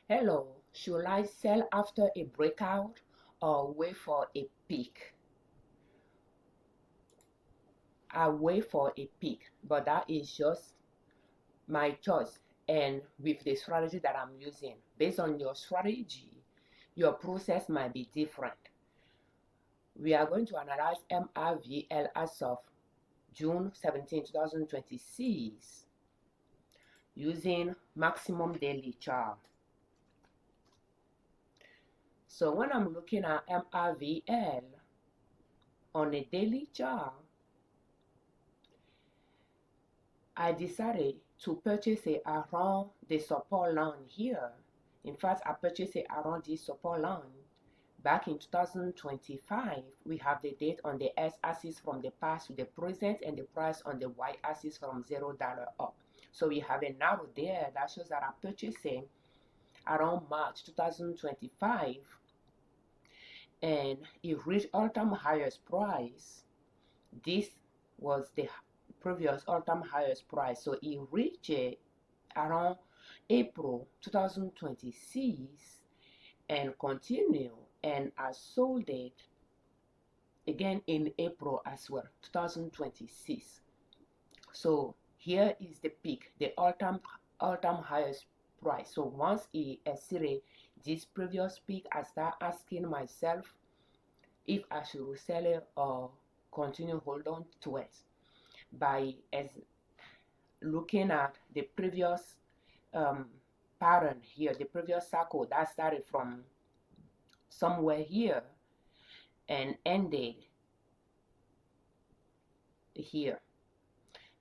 Hello, should I sell after a breakout or wait for a peak? I wait for a peak, but that is just my choice and with the strategy that I'm using. Based on your strategy, your process might be different. We are going to analyze MRVL as of June 17, 2026 using maximum daily chart. So when I'm looking at MRVL on a daily chart, I decided to purchase it around the support line here. In fact, I purchased it around this support line back in 2025. We have the date on the x-axis from the past to the present and the price on the y-axis from $0 up. So we have an arrow there that shows that I purchased it around March 2025 and it reached all-time highest price. This was the previous all-time highest price, so it reached it around April 2026 and continue, and I sold it again in April as well, 2026. So here is the peak, the all-time highest price. So once it exceeded this previous peak, I start asking myself if I should resell it or continue hold on to it by looking at the previous pattern here, the previous cycle that started from somewhere here and ended here.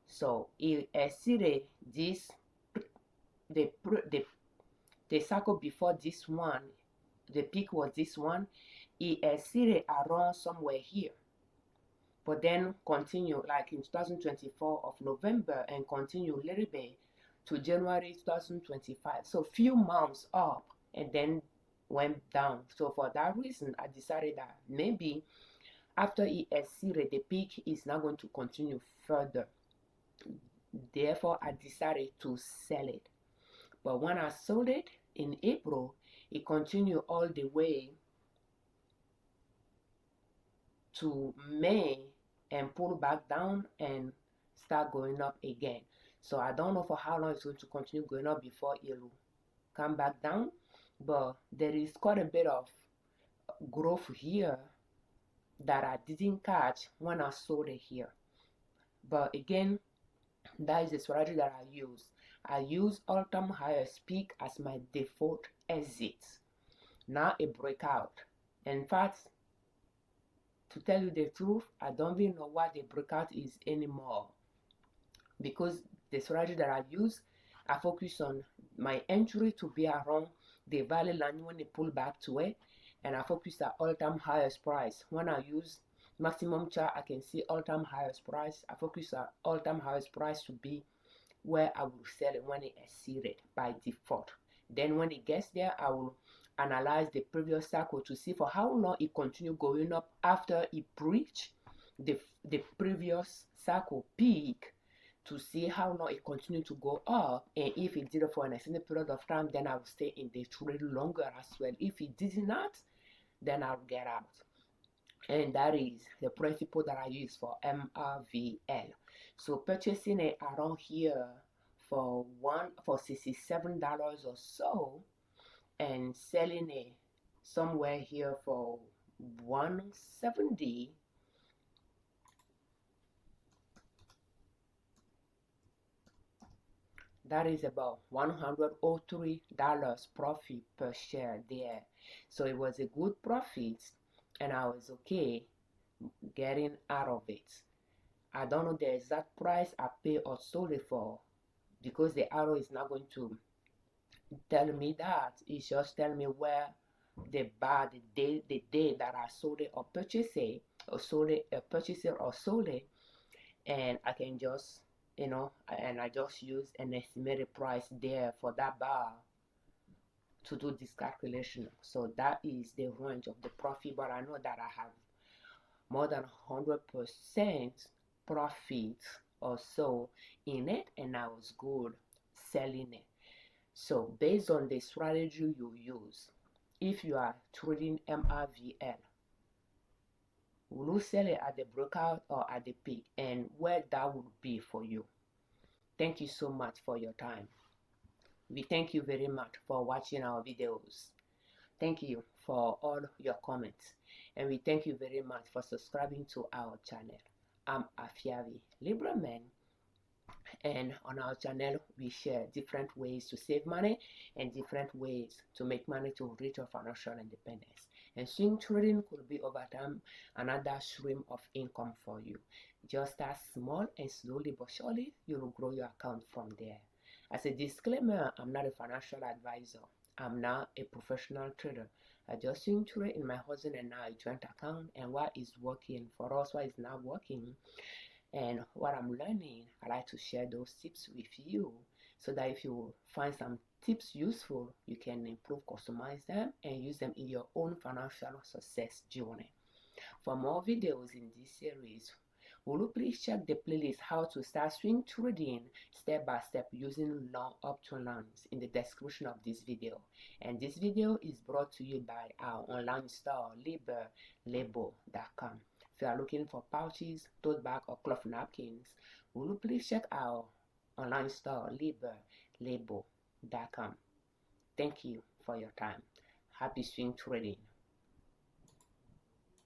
So it exceeded this, the cycle before this one, the peak was this one, it exceeded around somewhere here, but then continue like in 2024 of November and continue a little bit to January 2025. So few months up and then went down. So for that reason, I decided that maybe after it exceeded the peak, is not going to continue further. Therefore, I decided to sell it. But when I sold it in April, it continued all the way to May and pull back down and start going up again. So I don't know for how long it's going to continue going up before it will come back down, but there is quite a bit of growth here that I didn't catch when I sold it here. But again, that is the strategy that I use. I use all-time highest peak as my default exit, not a breakout. In fact, to tell you the truth, I don't even know what the breakout is anymore, because the strategy that I use, I focus on my entry to be around the value line when they pull back to it, and I focus at all-time highest price. When I use maximum chart, I can see all-time highest price. I focus at all-time highest price to be where I will sell it when it exceeded by default. Then when it gets there, I will analyze the previous cycle to see for how long it continued going up after it breached the previous cycle peak, to see how long it continued to go up, and if it did it for an extended period of time, then I will stay in the trade longer as well. If it did not, then I'll get out. And that is the principle that I use for MRVL. So purchasing it around here for $67 or so, and selling it somewhere here for 170, that is about $103 profit per share there. So it was a good profit and I was okay getting out of it. I don't know the exact price I paid or sold it for, because the arrow is not going to tell me that. It's just telling me where the day that I sold it or purchased it, or sold it, purchased it or sold it, and I can just, and I just use an estimated price there for that bar to do this calculation. So that is the range of the profit, but I know that I have more than 100% profit or so in it, and I was good selling it. So based on the strategy you use, if you are trading MRVL, will you sell it at the breakout or at the peak, and where that would be for you? Thank you so much for your time. We thank you very much for watching our videos. Thank you for all your comments, and we thank you very much for subscribing to our channel. I'm Afiavi Liberman, and on our channel we share different ways to save money and different ways to make money to reach your financial independence. And swing trading could be over time another stream of income for you. Just start small, and slowly but surely you will grow your account from there. As a disclaimer, I'm not a financial advisor. I'm now a professional trader. I just swing trade in my husband and I joint account, and what is working for us, what is not working, and what I'm learning, I like to share those tips with you, so that if you find some tips useful, you can improve, customize them, and use them in your own financial success journey. For more videos in this series, will you please check the playlist How to Start Swing Trading Step by Step Using Long Uptrend Lines in the description of this video. And this video is brought to you by our online store, Liberman.com. If you are looking for pouches, tote bag, or cloth napkins, will you please check our online store, Liberman.com. Thank you for your time. Happy swing trading.